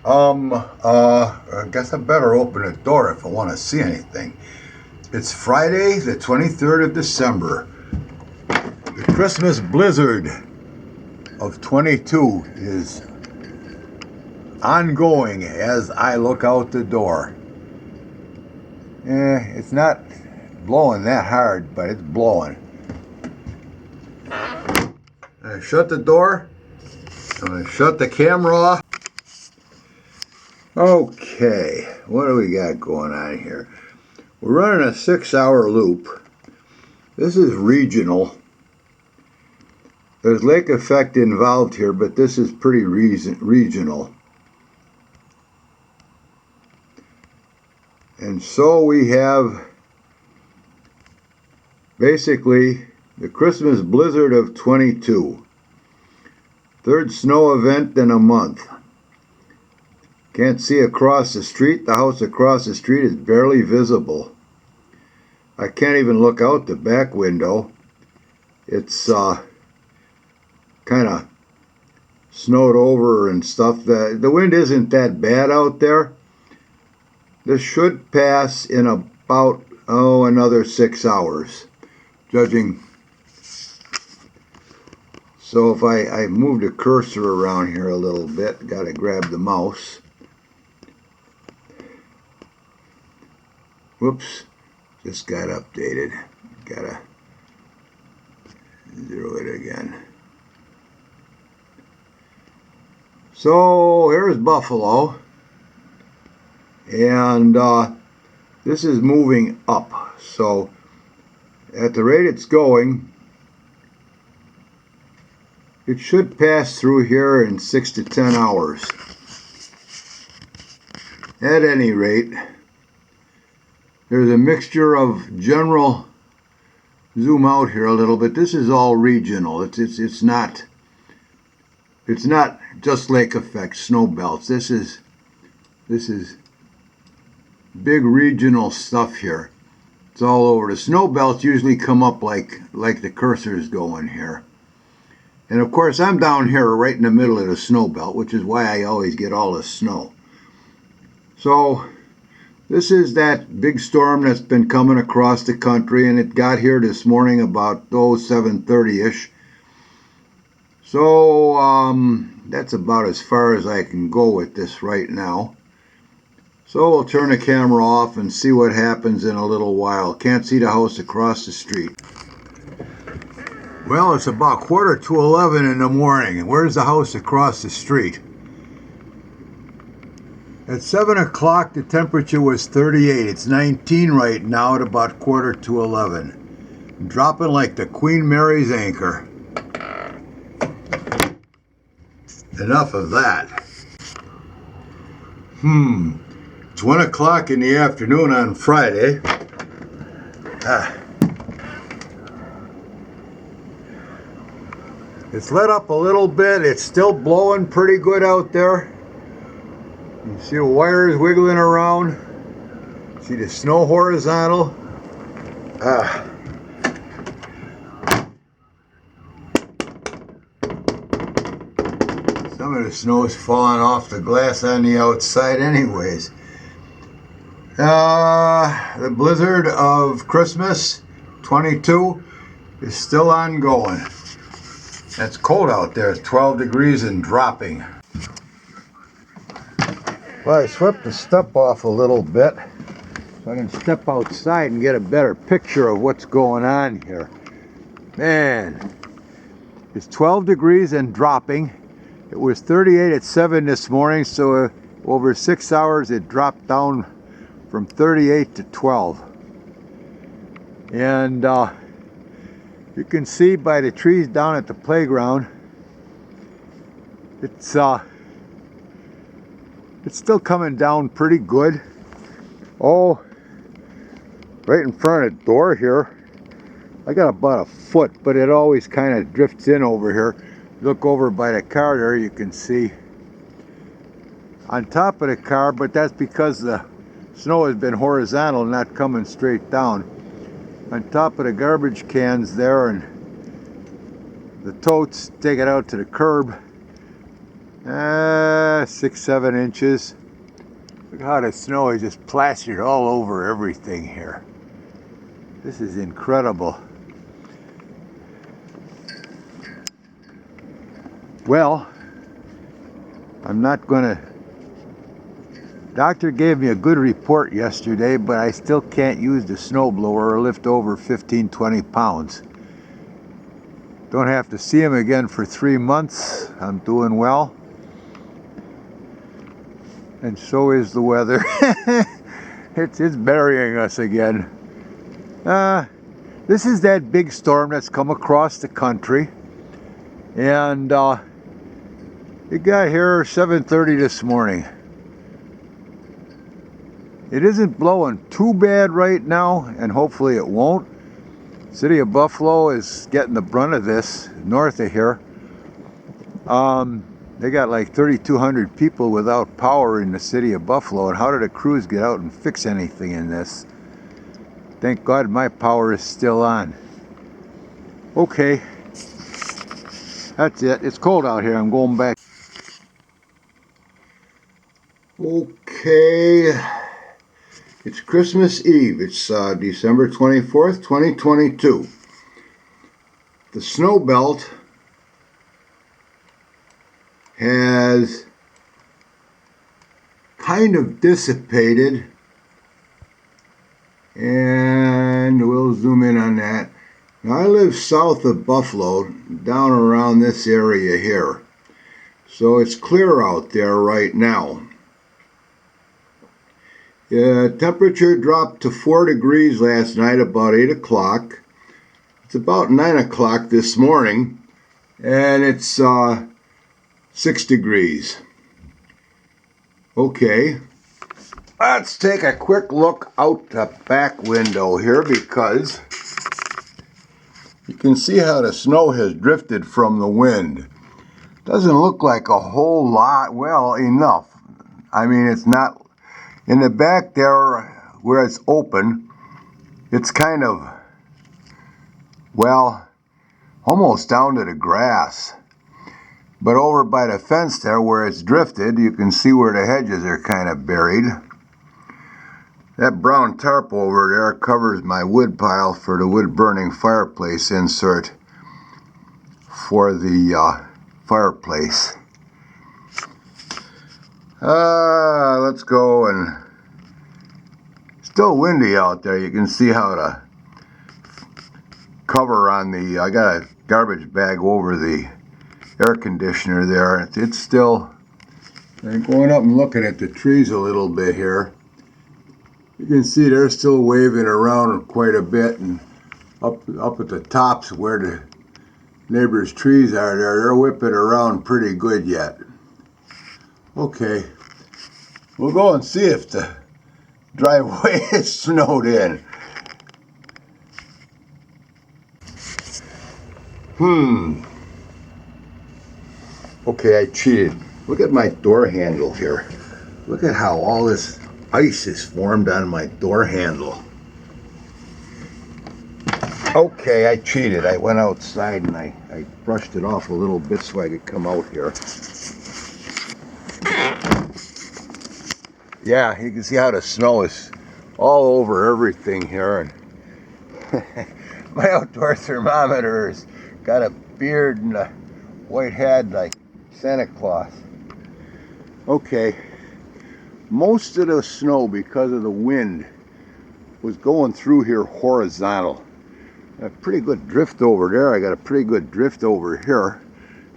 I guess I better open the door if I want to see anything. It's Friday, the 23rd of December. The Christmas blizzard of 22 is ongoing as I look out the door. It's not blowing that hard, but it's blowing. I shut the door. I'm going to shut the camera off. Okay, what do we got going on here? We're running a 6-hour loop. This is regional. There's lake effect involved here, but this is pretty regional. And so we have basically the Christmas blizzard of 22. Third snow event in a month. Can't see across the street. The house across the street is barely visible. I can't even look out the back window. It's kind of snowed over and stuff. The wind isn't that bad out there. This should pass in about, another 6 hours, judging. So if I move the cursor around here a little bit, got to grab the mouse. Whoops, just got updated. Got to zero it again. So here's Buffalo. And this is moving up. So at the rate it's going, it should pass through here in 6 to 10 hours. At any rate, there's a mixture of general, zoom out here a little bit. This is all regional. It's not just lake effect, snow belts. This is big regional stuff here. It's all over. The snow belts usually come up like the cursor's going here. And of course I'm down here right in the middle of the snow belt, which is why I always get all the snow. So this is that big storm that's been coming across the country, and it got here this morning about 7:30ish. So that's about as far as I can go with this right now. So we'll turn the camera off and see what happens in a little while. Can't see the house across the street. Well, it's about 11:15 in the morning. Where's the house across the street? At 7 o'clock, the temperature was 38. It's 19 right now at about 11:15. Dropping like the Queen Mary's anchor. Enough of that. It's 1 o'clock in the afternoon on Friday. It's let up a little bit. It's still blowing pretty good out there. You see the wires wiggling around. See the snow horizontal. Some of the snow is falling off the glass on the outside anyways. The blizzard of Christmas 22 is still ongoing. It's cold out there. It's 12 degrees and dropping. Well, I swept the step off a little bit so I can step outside and get a better picture of what's going on here. Man, it's 12 degrees and dropping. It was 38 at 7 this morning, so over 6 hours it dropped down from 38 to 12. And you can see by the trees down at the playground, it's still coming down pretty good. Oh, right in front of the door here, I got about a foot, but it always kind of drifts in over here. Look over by the car there, you can see on top of the car, but that's because the snow has been horizontal, not coming straight down. On top of the garbage cans there and the totes, take it out to the curb. 6, 7 inches. Look how the snow is just plastered all over everything here. This is incredible. Well, I'm not gonna... Doctor gave me a good report yesterday, but I still can't use the snowblower or lift over 15, 20 pounds. Don't have to see him again for 3 months. I'm doing well. And so is the weather. It's burying us again. This is that big storm that's come across the country. And it got here 7:30 this morning. It isn't blowing too bad right now, and hopefully it won't. City of Buffalo is getting the brunt of this, north of here. They got like 3,200 people without power in the city of Buffalo, and how did the crews get out and fix anything in this? Thank God my power is still on. Okay, that's it. It's cold out here. I'm going back. Okay, it's Christmas Eve. It's December 24th, 2022. The snow belt has kind of dissipated, and we'll zoom in on that. Now, I live south of Buffalo, down around this area here, so it's clear out there right now. Temperature dropped to 4 degrees last night about 8 o'clock. It's about 9 o'clock this morning, and it's 6 degrees. Okay, let's take a quick look out the back window here, because you can see how the snow has drifted from the wind. Doesn't look like a whole lot, well, enough. I mean, it's not... In the back there, where it's open, it's kind of, well, almost down to the grass. But over by the fence there, where it's drifted, you can see where the hedges are kind of buried. That brown tarp over there covers my wood pile for the wood-burning fireplace insert for the fireplace. Let's go, and still windy out there. You can see how the cover on the, I got a garbage bag over the air conditioner there. It's still, and going up and looking at the trees a little bit here, you can see they're still waving around quite a bit, and up at the tops where the neighbors' trees are there, they're whipping around pretty good yet. Okay, we'll go and see if the driveway is snowed in. Okay, I cheated. Look at my door handle here. Look at how all this ice is formed on my door handle. Okay, I cheated. I went outside and I brushed it off a little bit so I could come out here. Yeah, you can see how the snow is all over everything here. And my outdoor thermometer has got a beard and a white hat like Santa Claus. Okay, most of the snow, because of the wind, was going through here horizontal. A pretty good drift over there. I got a pretty good drift over here.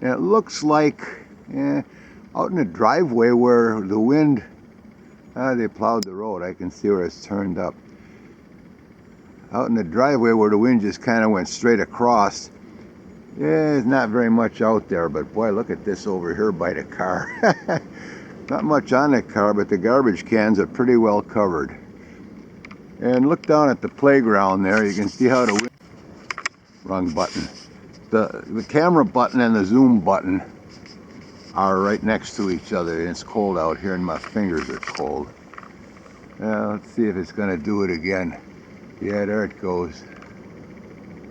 And it looks like out in the driveway where the wind, they plowed the road. I can see where it's turned up. Out in the driveway where the wind just kind of went straight across, yeah, there's not very much out there, but boy, look at this over here by the car. Not much on the car, but the garbage cans are pretty well covered. And look down at the playground there, you can see how the wind... Wrong button. The camera button and the zoom button are right next to each other, and it's cold out here and my fingers are cold. Let's see if it's going to do it again. Yeah, there it goes.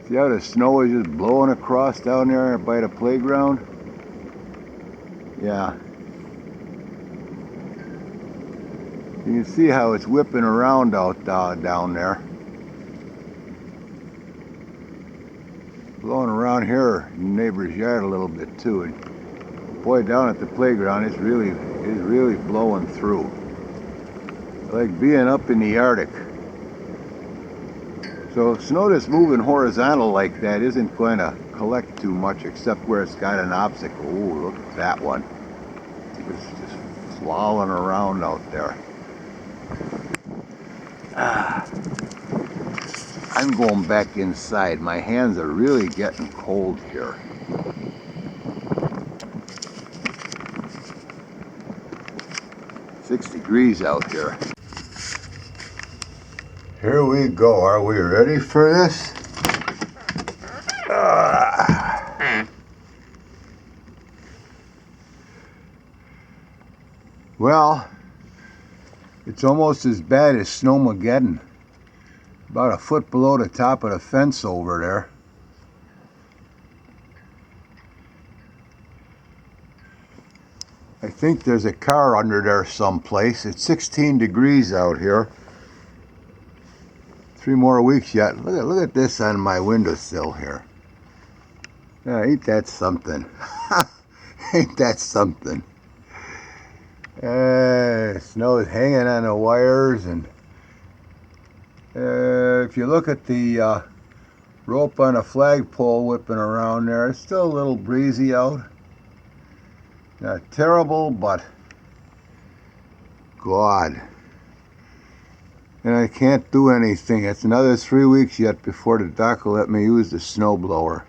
See how the snow is just blowing across down there by the playground? Yeah. You can see how it's whipping around out down there. Blowing around here in the neighbor's yard a little bit too. And boy, down at the playground, it's really blowing through. Like being up in the Arctic. So snow that's moving horizontal like that isn't going to collect too much except where it's got an obstacle. Ooh, look at that one. It's just slaloming around out there. I'm going back inside. My hands are really getting cold here. It's 6 degrees out here. Here we go. Are we ready for this? Well, it's almost as bad as Snowmageddon. About a foot below the top of the fence over there. I think there's a car under there someplace. It's 16 degrees out here. 3 more weeks yet. Look at this on my windowsill here. Yeah, ain't that something? Ain't that something? Snow is hanging on the wires, and if you look at the rope on a flagpole whipping around there, it's still a little breezy out. Not terrible, but God. And I can't do anything. It's another 3 weeks yet before the doc will let me use the snowblower.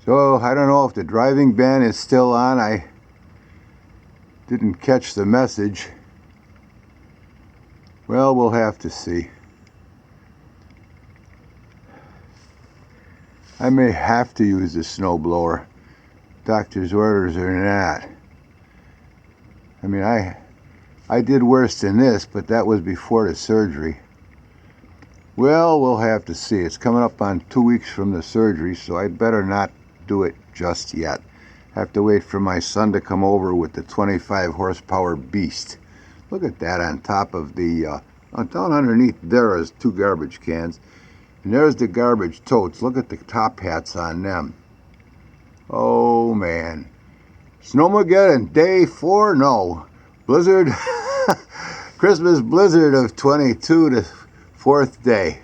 So I don't know if the driving ban is still on. I didn't catch the message. Well, we'll have to see. I may have to use the snowblower. Doctor's orders are not. I mean, I did worse than this, but that was before the surgery. Well, we'll have to see. It's coming up on 2 weeks from the surgery, so I'd better not do it just yet. Have to wait for my son to come over with the 25 horsepower beast. Look at that on top of the, down underneath there is 2 garbage cans. And there's the garbage totes. Look at the top hats on them. Oh man. Snowmageddon day 4? No. Blizzard. Christmas blizzard of 22 to 4th day.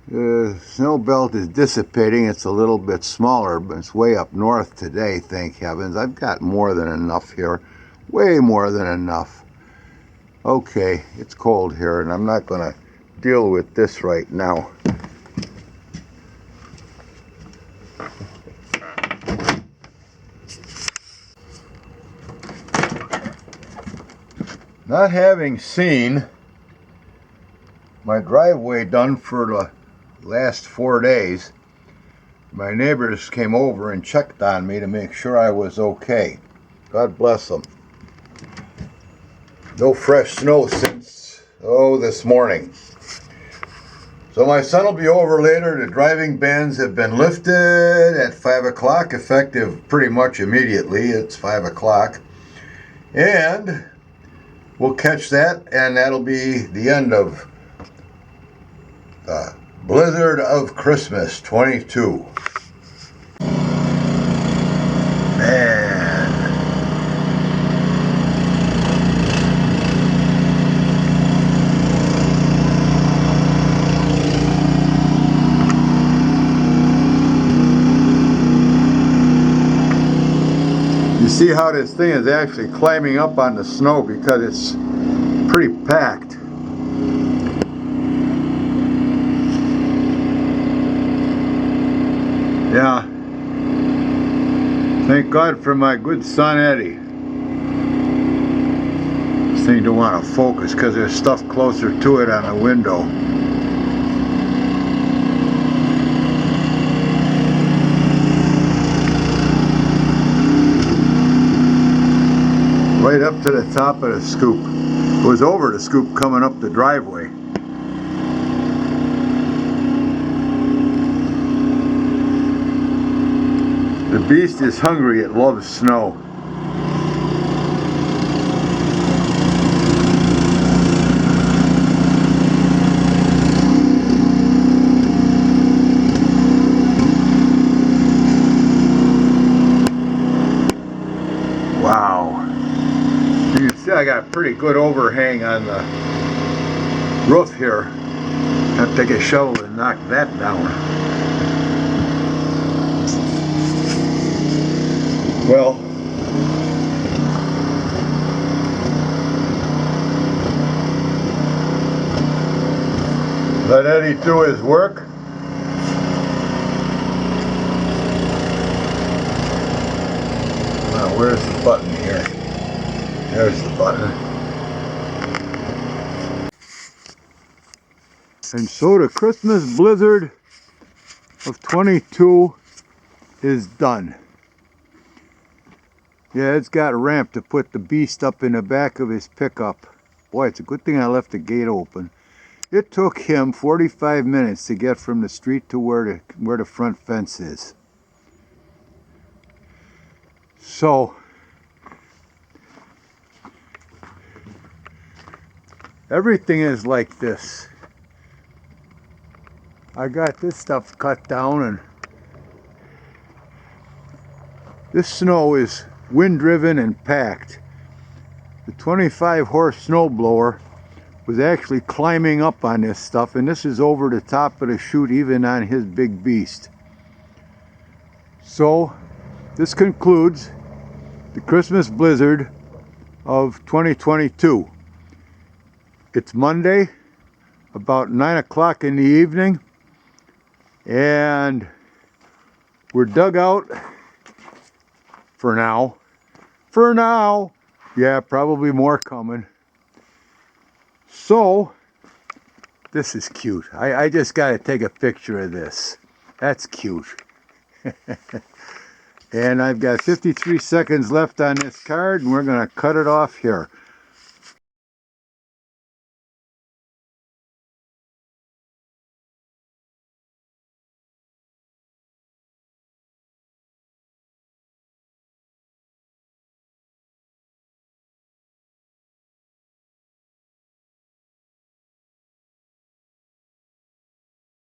The snow belt is dissipating. It's a little bit smaller, but it's way up north today, thank heavens. I've got more than enough here. Way more than enough. Okay, it's cold here, and I'm not going to deal with this right now. Not having seen my driveway done for the last 4 days, my neighbors came over and checked on me to make sure I was okay. God bless them. No fresh snow since, this morning. So my son will be over later. The driving bans have been lifted at 5 o'clock, effective pretty much immediately. It's 5 o'clock. And we'll catch that, and that'll be the end of the Blizzard of Christmas 22. Man. You see how this thing is actually climbing up on the snow because it's pretty packed. Yeah. Thank God for my good son Eddie. This thing don't want to focus because there's stuff closer to it on the window. Right up to the top of the scoop. It was over the scoop coming up the driveway. The beast is hungry. It loves snow. Wow. You can see I got a pretty good overhang on the roof here. I have to take a shovel and knock that down. Well, let Eddie do his work. Now, where's the button here? There's the button. And so the Christmas blizzard of 22 is done. Yeah, it's got a ramp to put the beast up in the back of his pickup. Boy, it's a good thing I left the gate open. It took him 45 minutes to get from the street to where the front fence is. So, everything is like this. I got this stuff cut down, and this snow is wind driven and packed. The 25 horse snowblower was actually climbing up on this stuff, and this is over the top of the chute even on his big beast. So this concludes the Christmas blizzard of 2022. It's Monday, about 9 o'clock in the evening, and we're dug out for now. For now. Yeah, probably more coming. So, this is cute. I just got to take a picture of this. That's cute. And I've got 53 seconds left on this card, and we're going to cut it off here.